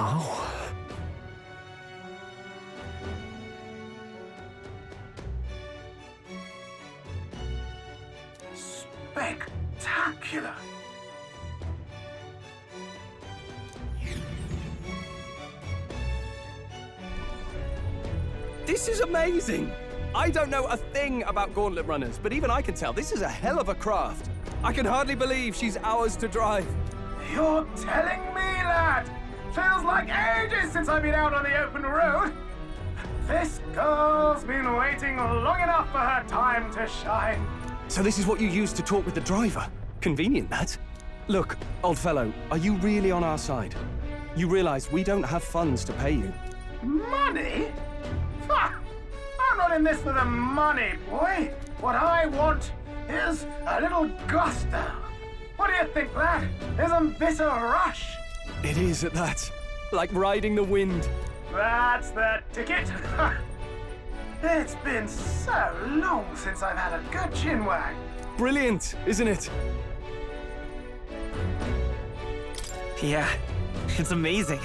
Oh. Spectacular! This is amazing! I don't know a thing about gauntlet runners, but even I can tell this is a hell of a craft. I can hardly believe she's ours to drive. You're telling me, lad? Feels like ages since I've been out on the open road. This girl's been waiting long enough for her time to shine. So this is what you use to talk with the driver? Convenient, that. Look, old fellow, are you really on our side? You realize we don't have funds to pay you. Money? Ha! I'm not in this for the money, boy. What I want is a little gusto. What do you think, lad? Isn't this a rush? It is at that. Like riding the wind. That's the ticket. It's been so long since I've had a good chinwag. Brilliant, isn't it? Yeah, it's amazing.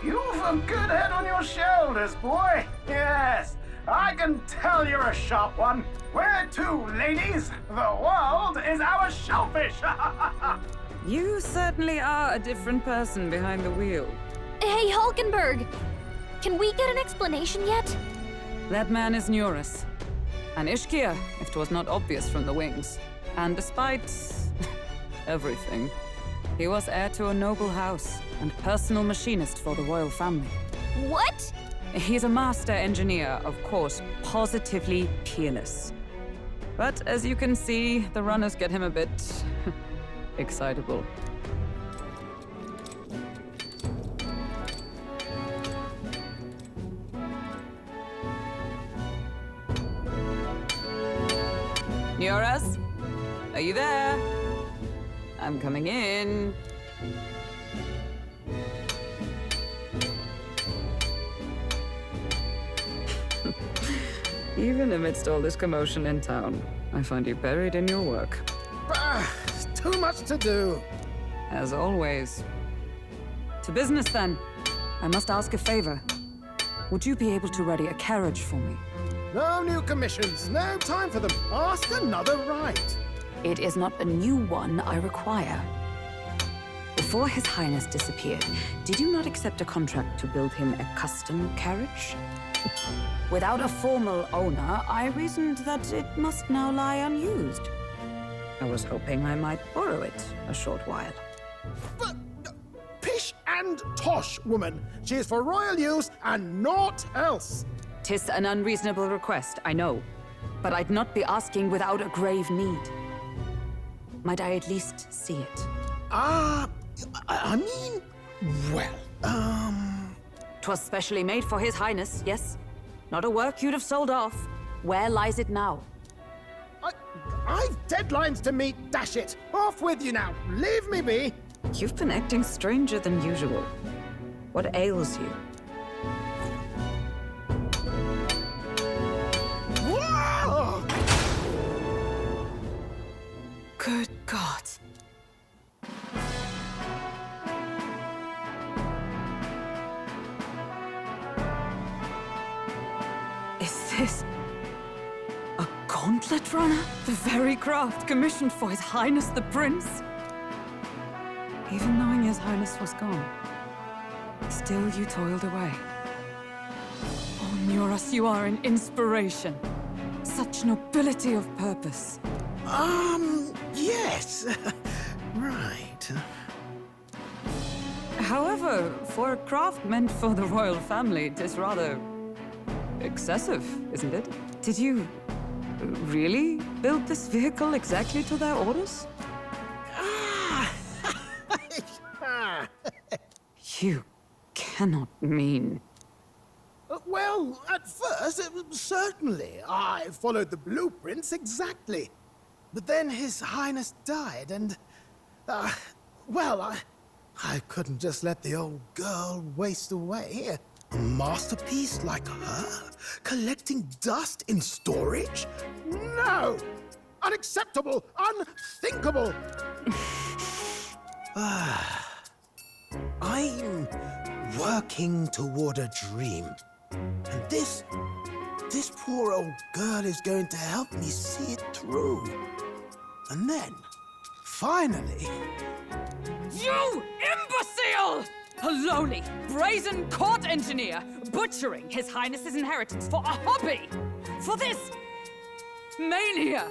You've a good head on your shoulders, boy. Yes, I can tell you're a sharp one. Where to, ladies? The world is our shellfish. You certainly are a different person behind the wheel. Hey, Hulkenberg! Can we get an explanation yet? That man is Neurus. An Ishkia, if 'twas not obvious from the wings. And despite everything, he was heir to a noble house and personal machinist for the royal family. What? He's a master engineer, of course, positively peerless. But as you can see, the runners get him a bit excitable. Neurus? Are you there? I'm coming in. Even amidst all this commotion in town, I find you buried in your work. Too much to do. As always. To business, then. I must ask a favor. Would you be able to ready a carriage for me? No new commissions, no time for them. Ask another right. It is not a new one I require. Before His Highness disappeared, did you not accept a contract to build him a custom carriage? Without a formal owner, I reasoned that it must now lie unused. I was hoping I might borrow it a short while. But, pish and tosh, woman. She is for royal use and naught else. 'Tis an unreasonable request, I know. But I'd not be asking without a grave need. Might I at least see it? I mean, well, 'Twas specially made for His Highness, yes? Not a work you'd have sold off. Where lies it now? I've deadlines to meet, dash it. Off with you now. Leave me be. You've been acting stranger than usual. What ails you? Whoa! Good God. Is this a gauntlet runner? The very craft commissioned for His Highness the Prince? Even knowing His Highness was gone, still you toiled away. Oh, Neurus, you are an inspiration. Such nobility of purpose. Yes. Right. However, for a craft meant for the royal family, it is rather excessive, isn't it? Did you really build this vehicle exactly to their orders? You cannot mean... Well, at first, certainly. I followed the blueprints exactly. But then His Highness died, and... well, I couldn't just let the old girl waste away. A masterpiece like her? Collecting dust in storage? No! Unacceptable! Unthinkable! I'm working toward a dream. And this poor old girl is going to help me see it through. And then, finally... You imbecile! A lowly, brazen court engineer butchering His Highness's inheritance for a hobby! For this mania!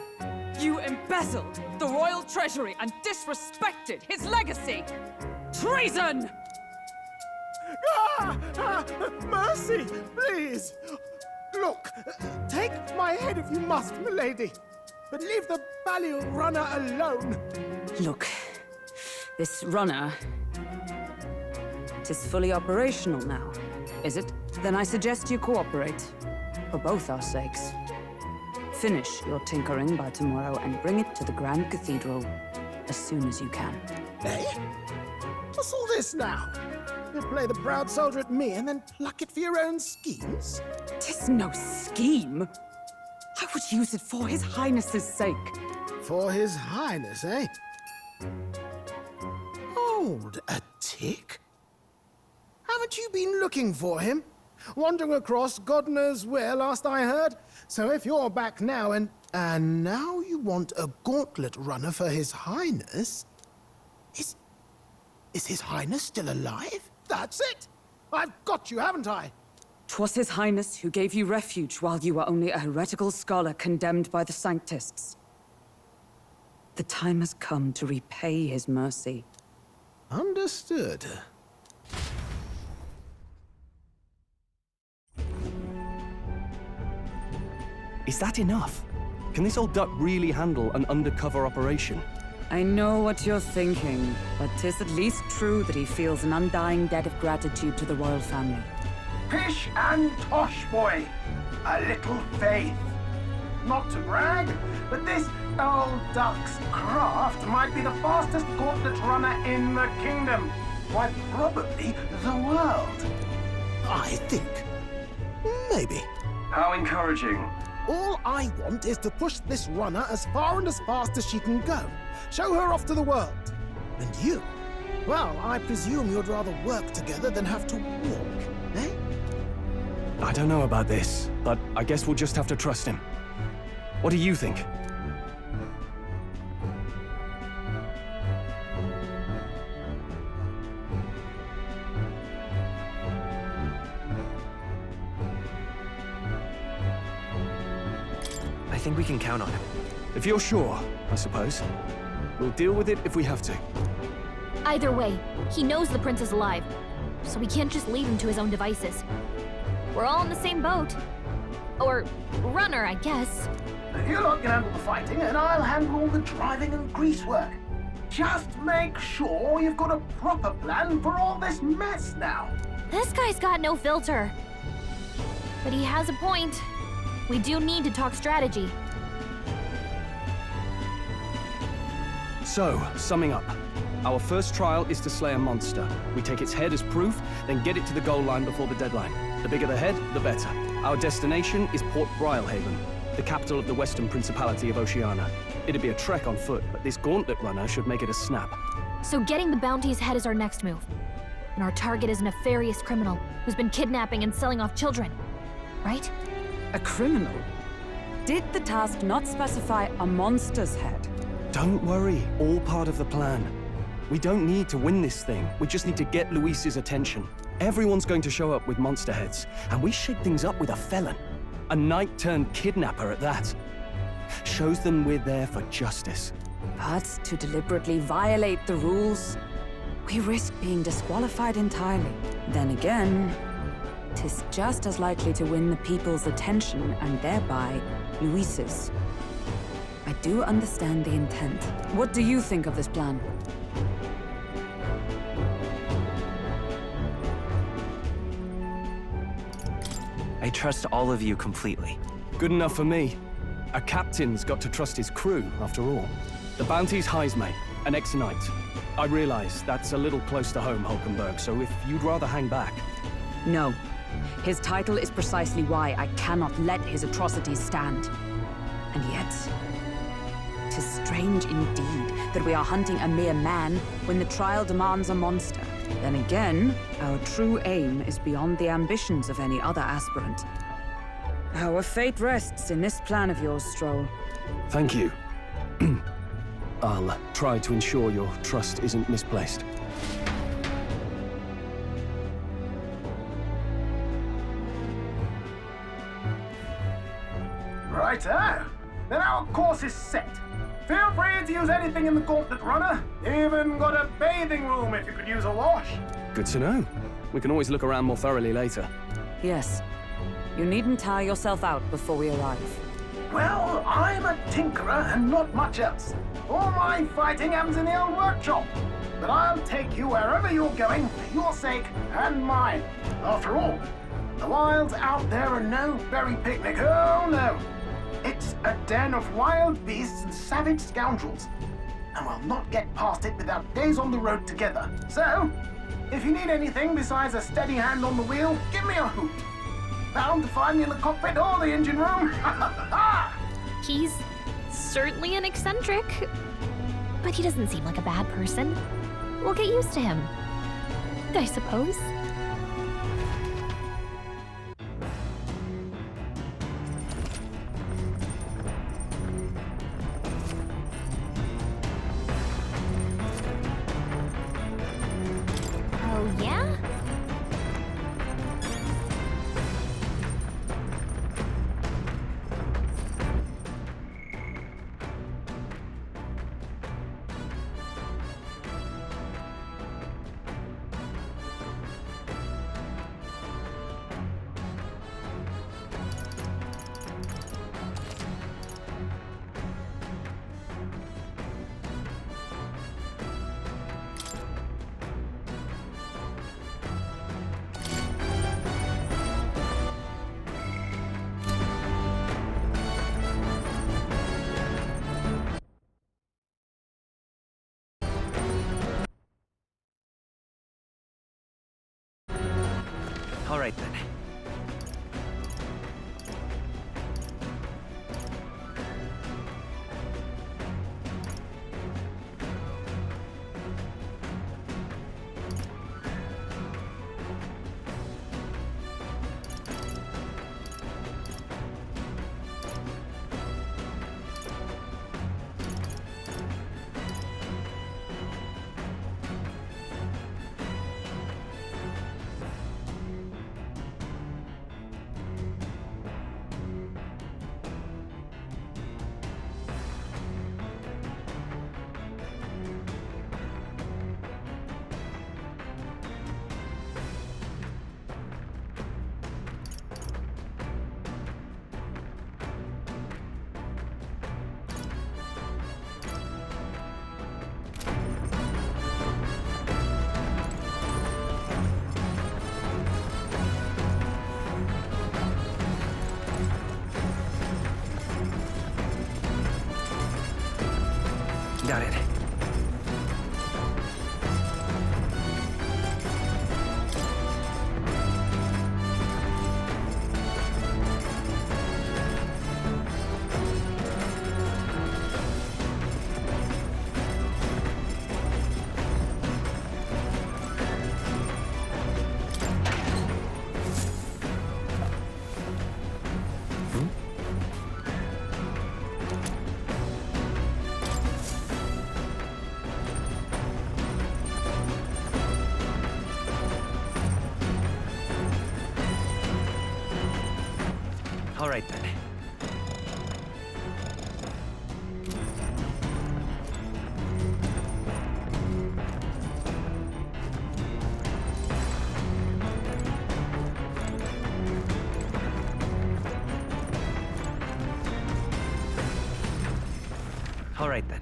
You embezzled the royal treasury and disrespected his legacy! Treason! Mercy, please! Look, take my head if you must, milady. But leave the Balliol runner alone. Look, this runner... it is fully operational now, is it? Then I suggest you cooperate, for both our sakes. Finish your tinkering by tomorrow and bring it to the Grand Cathedral as soon as you can. Eh? What's all this now? You play the proud soldier at me and then pluck it for your own schemes? 'Tis no scheme. I would use it for His Highness's sake. For His Highness, eh? Hold a tick. Haven't you been looking for him? Wandering across God knows where, last I heard. So if you're back now and now you want a gauntlet runner for His Highness... Is His Highness still alive? That's it! I've got you, haven't I? 'Twas His Highness who gave you refuge while you were only a heretical scholar condemned by the Sanctists. The time has come to repay his mercy. Understood. Is that enough? Can this old duck really handle an undercover operation? I know what you're thinking, but 'tis at least true that he feels an undying debt of gratitude to the royal family. Pish and tosh, boy. A little faith. Not to brag, but this old duck's craft might be the fastest gauntlet runner in the kingdom. Why, probably the world. I think. Maybe. How encouraging. All I want is to push this runner as far and as fast as she can go. Show her off to the world. And you? Well, I presume you'd rather work together than have to walk, eh? I don't know about this, but I guess we'll just have to trust him. What do you think? I think we can count on him. If you're sure, I suppose. We'll deal with it if we have to. Either way, he knows the prince is alive, so we can't just leave him to his own devices. We're all in the same boat. Or runner, I guess. You lot can handle the fighting, and I'll handle all the driving and greasework. Just make sure you've got a proper plan for all this mess now. This guy's got no filter. But he has a point. We do need to talk strategy. So, summing up. Our first trial is to slay a monster. We take its head as proof, then get it to the goal line before the deadline. The bigger the head, the better. Our destination is Port Brialhaven, the capital of the Western Principality of Oceania. It'd be a trek on foot, but this gauntlet runner should make it a snap. So getting the bounty's head is our next move. And our target is a nefarious criminal who's been kidnapping and selling off children. Right? A criminal? Did the task not specify a monster's head? Don't worry, all part of the plan. We don't need to win this thing. We just need to get Luis's attention. Everyone's going to show up with monster heads, and we shake things up with a felon. A knight-turned-kidnapper at that. Shows them we're there for justice. But to deliberately violate the rules, we risk being disqualified entirely. Then again, 'tis just as likely to win the people's attention and thereby Luis's. I do understand the intent. What do you think of this plan? I trust all of you completely. Good enough for me. A captain's got to trust his crew, after all. The bounty's Heismate, an ex-knight. I realize that's a little close to home, Hulkenberg, so if you'd rather hang back... No. His title is precisely why I cannot let his atrocities stand. And yet, 'Tis strange indeed that we are hunting a mere man when the trial demands a monster. Then again, our true aim is beyond the ambitions of any other aspirant. Our fate rests in this plan of yours, Stroll. Thank you. I'll try to ensure your trust isn't misplaced. Righto. Then our course is set. Feel free to use anything in the Gauntlet Runner. Even got a bathing room if you could use a wash. Good to know. We can always look around more thoroughly later. Yes. You needn't tire yourself out before we arrive. Well, I'm a tinkerer and not much else. All my fighting happens in the old workshop. But I'll take you wherever you're going for your sake and mine. After all, the wilds out there are no berry picnic. Oh no. It's a den of wild beasts and savage scoundrels. And we'll not get past it without days on the road together. So, if you need anything besides a steady hand on the wheel, give me a hoot. Bound to find me in the cockpit or the engine room. He's certainly an eccentric, but he doesn't seem like a bad person. We'll get used to him, I suppose. Oh, yeah? All right then. Got it. All right then. All right then.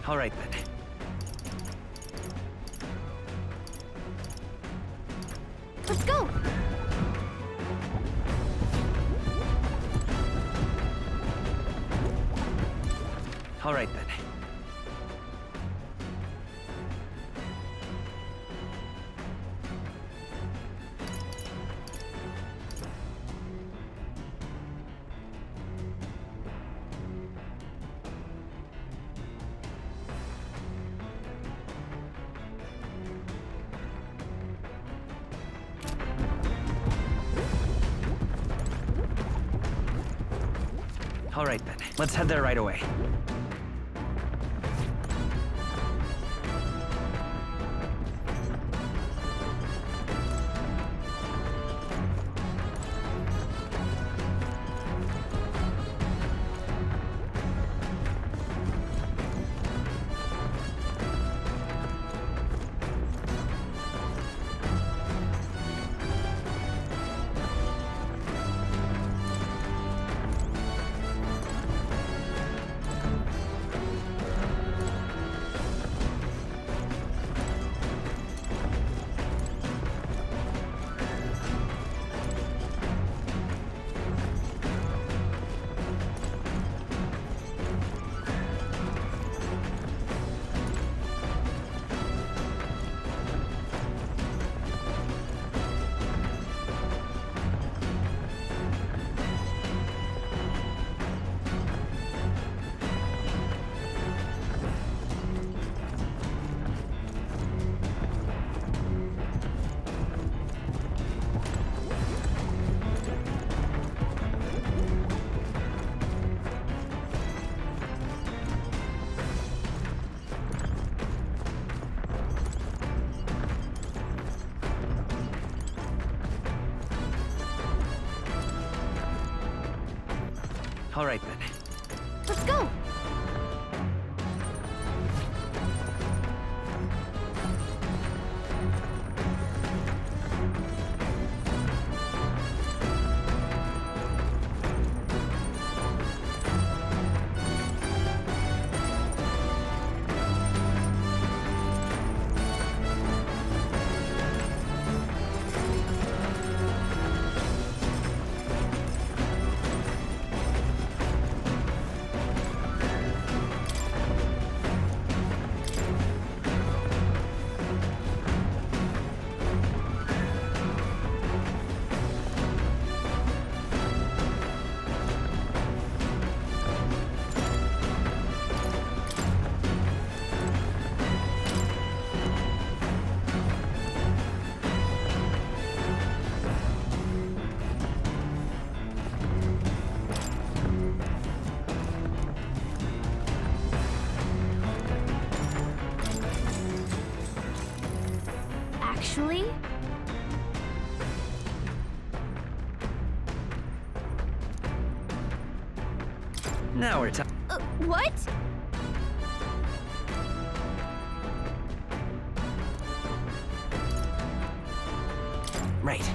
All right then. Let's go! All right then. All right then. Let's head there right away. All right then. Let's go! Actually, Now we're talking. what? Right.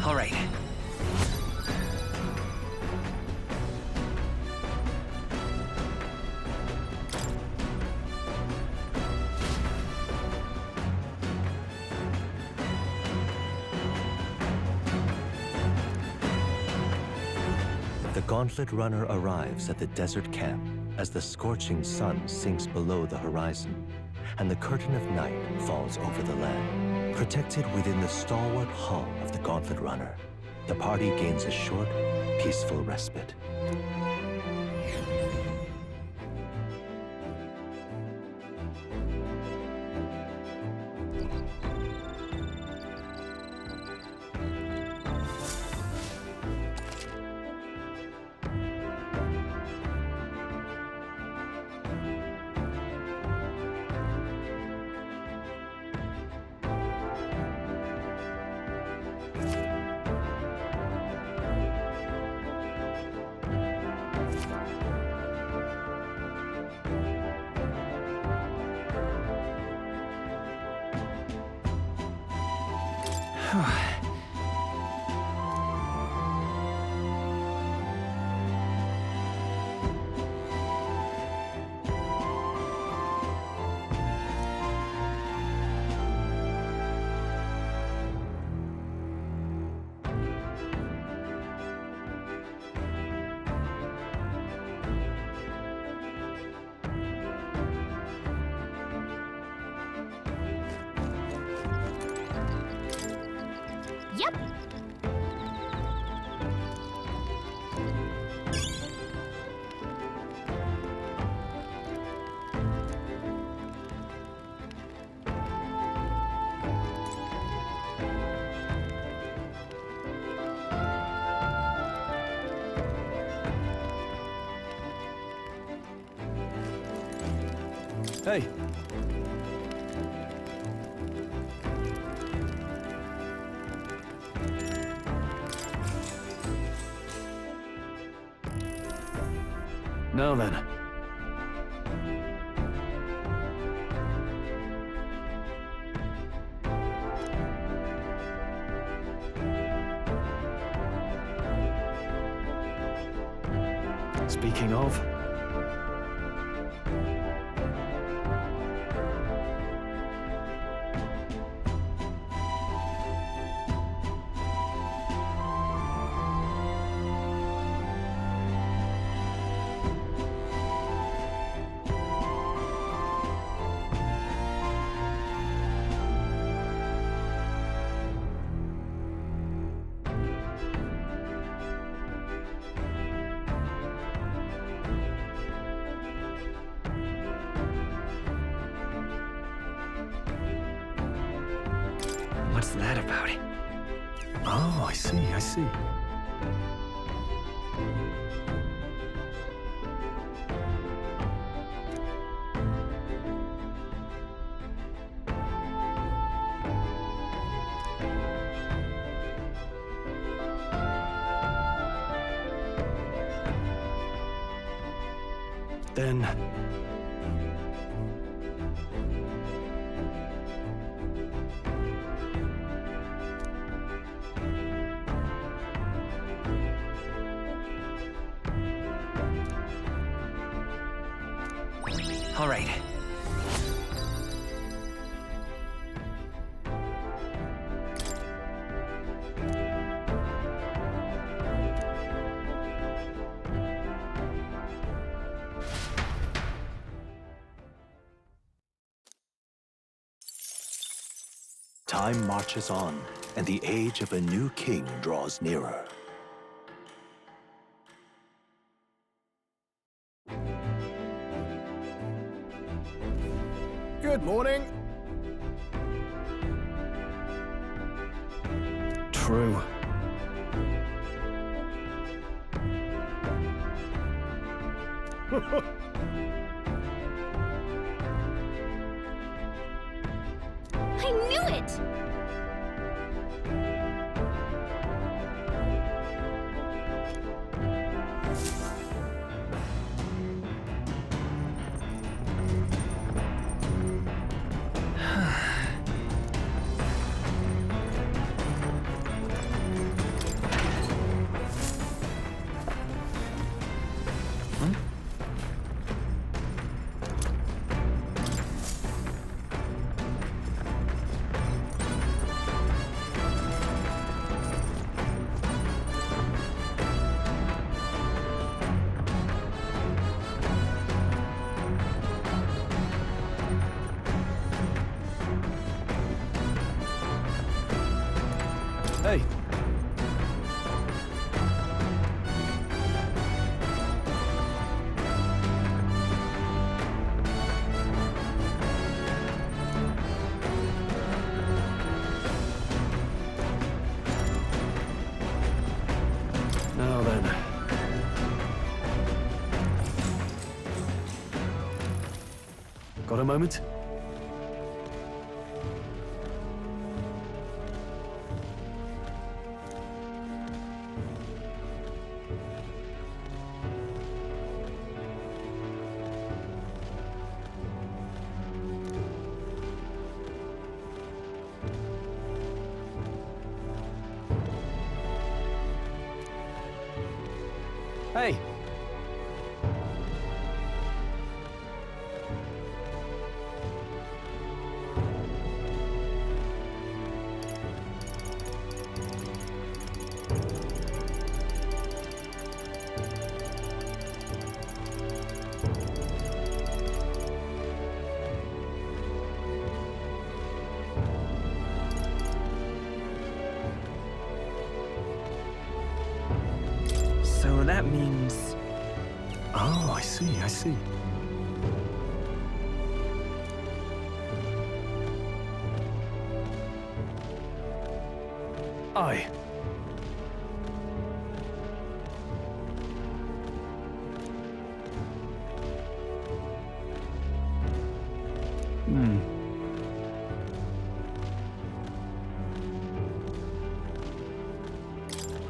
All right. The Gauntlet Runner arrives at the desert camp as the scorching sun sinks below the horizon and the curtain of night falls over the land. Protected within the stalwart hull of the Gauntlet Runner, the party gains a short, peaceful respite. Yep. Hey. Now then. Speaking of... What's that about? Oh, I see, I see. Then... All right. Time marches on, and the age of a new king draws nearer. Good morning. True. I knew it! Hey. Now then. Got a moment? Hey! So that means... Oh, I see, I see. Aye.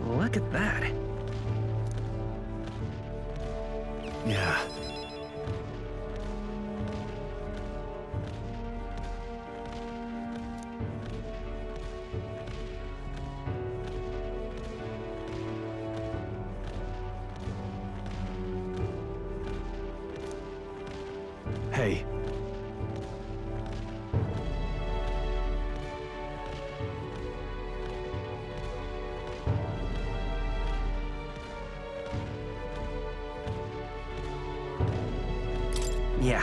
Look at that. Yeah. Hey. Yeah.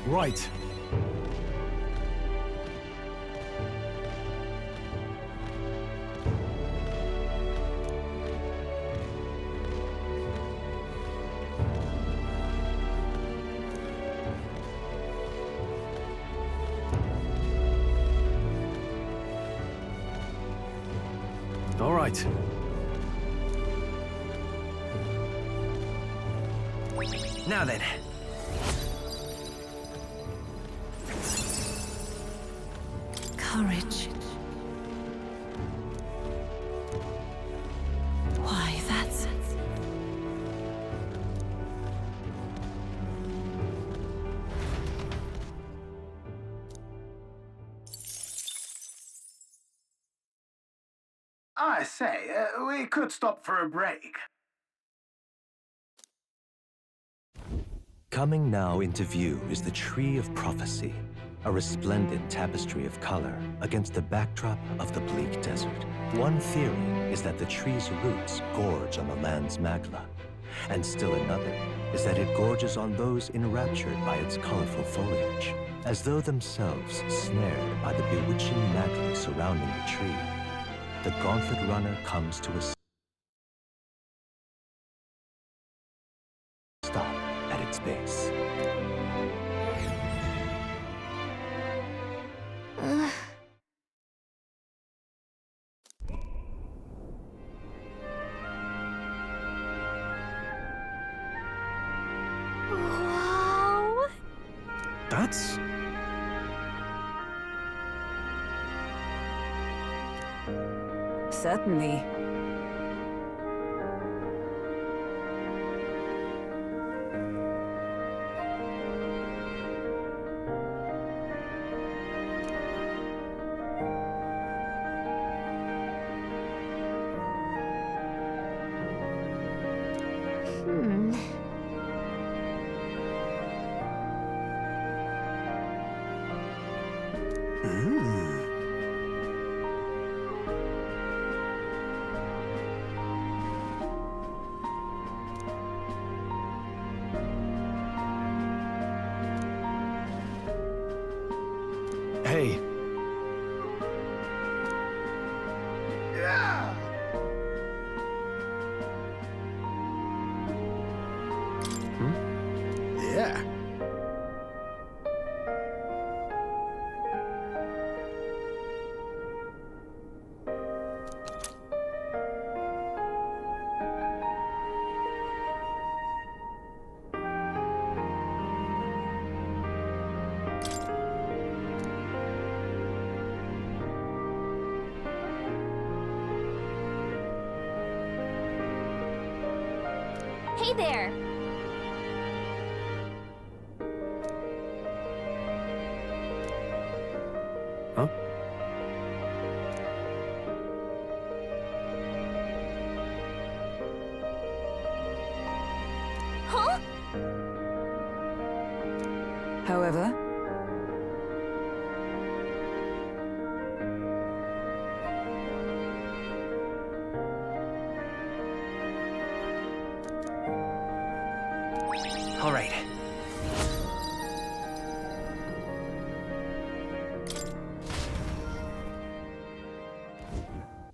Right. All right. Now then. Courage. Why, that's... I say, we could stop for a break. Coming now into view is the Tree of Prophecy, a resplendent tapestry of color against the backdrop of the bleak desert. One theory is that the tree's roots gorge on the land's magla, and still another is that it gorges on those enraptured by its colorful foliage, as though themselves snared by the bewitching magla surrounding the tree. The Gauntlet Runner comes to a stop at its base. Wow! That's... Certainly. Hey. Yeah! Yeah. Hey there! Huh? Huh? However, All right.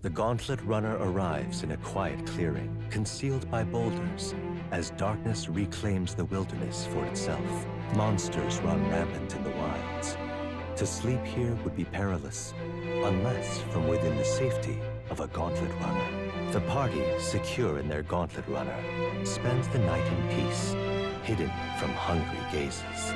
The Gauntlet Runner arrives in a quiet clearing, concealed by boulders. As darkness reclaims the wilderness for itself, monsters run rampant in the wilds. To sleep here would be perilous, unless from within the safety of a Gauntlet Runner. The party, secure in their Gauntlet Runner, spends the night in peace, hidden from hungry gazes.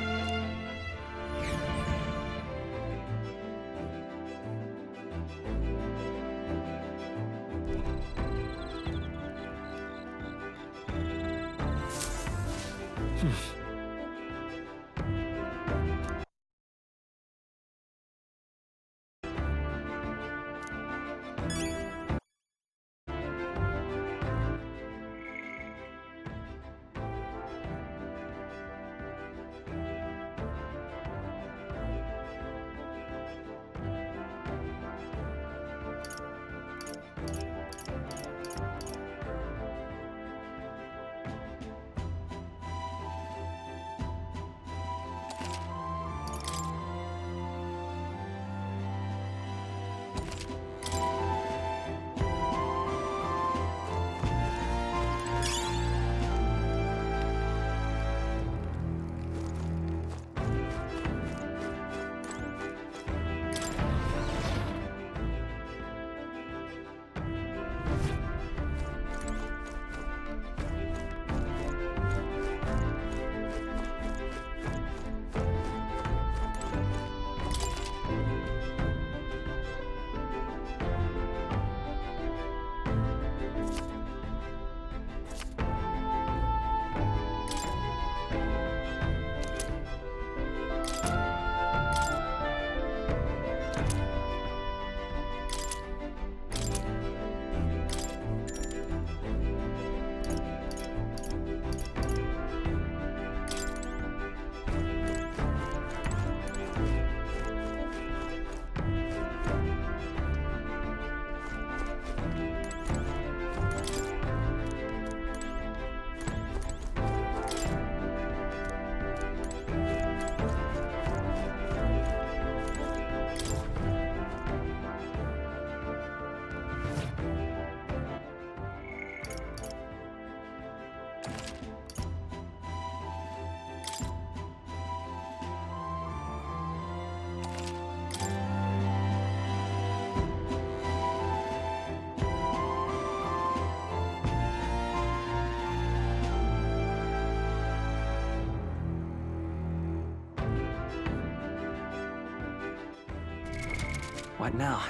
What now?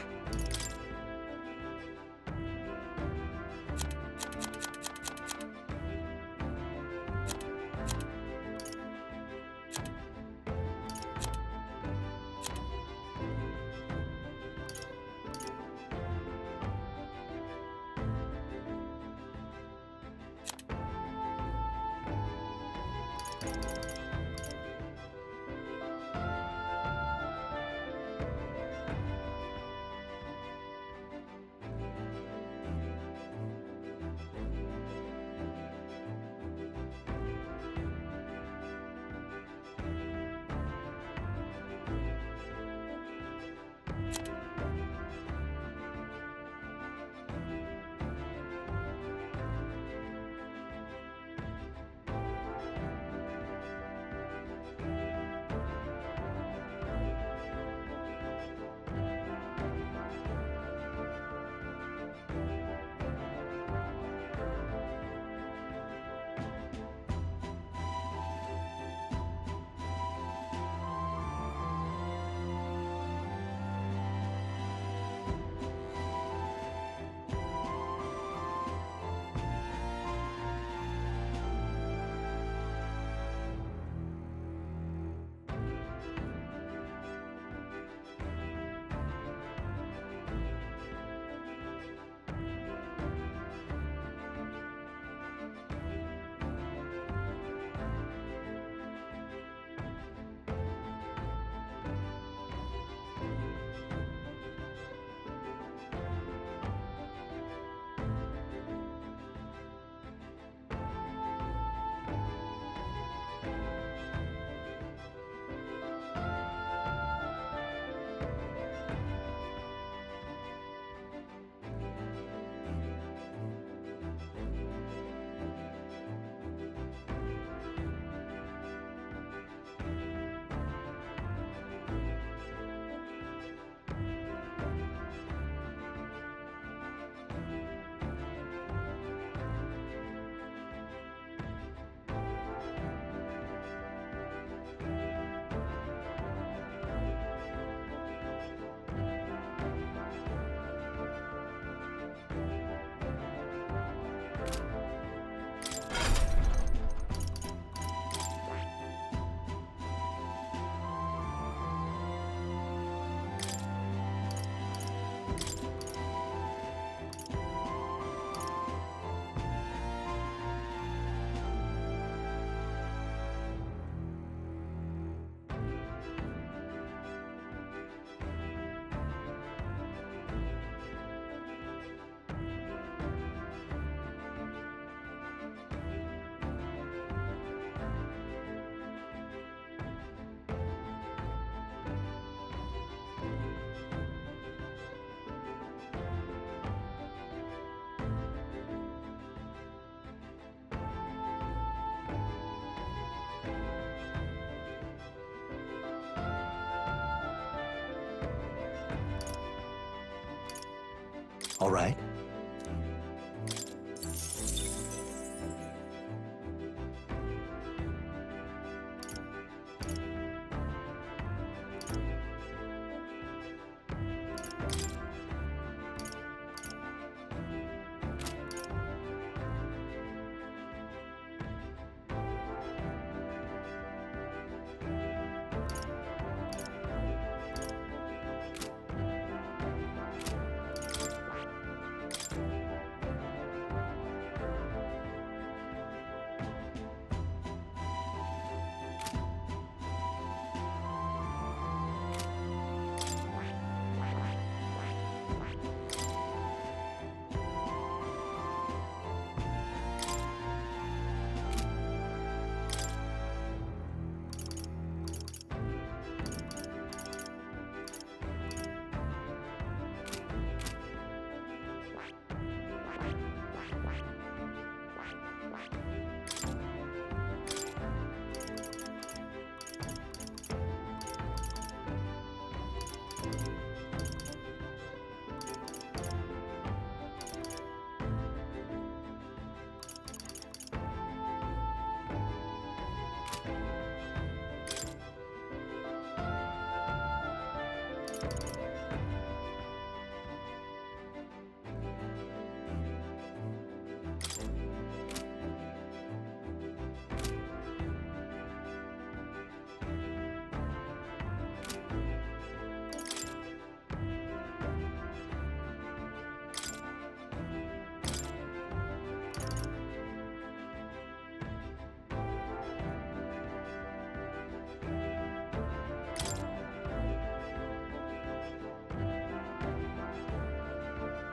All right?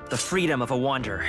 The freedom of a wanderer.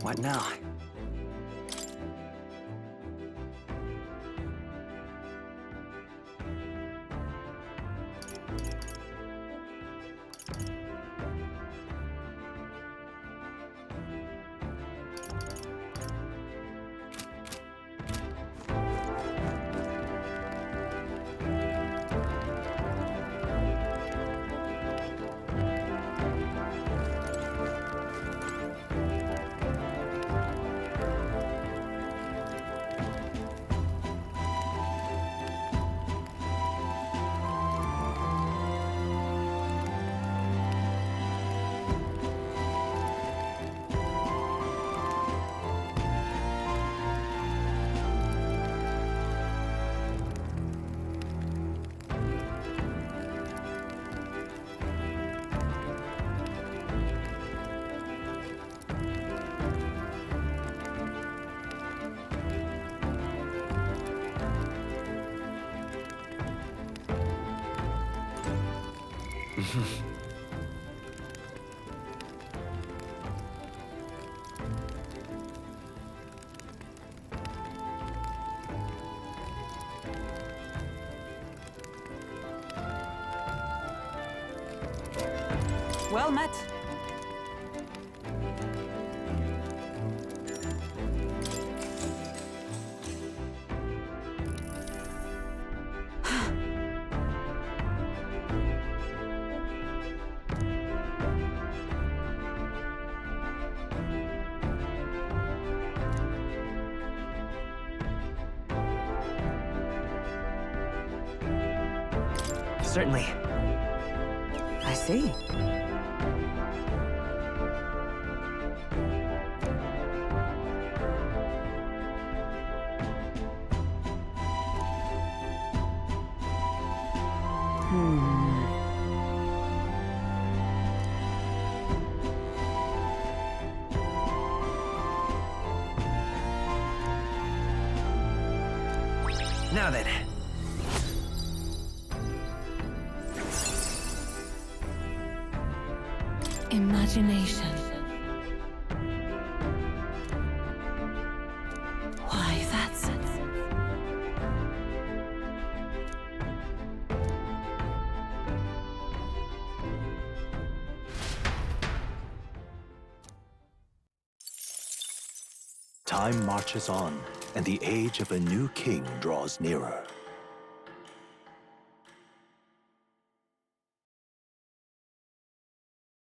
What now? Well met. Certainly. I see. Now then. Imagination. Why, that's it. Time marches on, and the age of a new king draws nearer.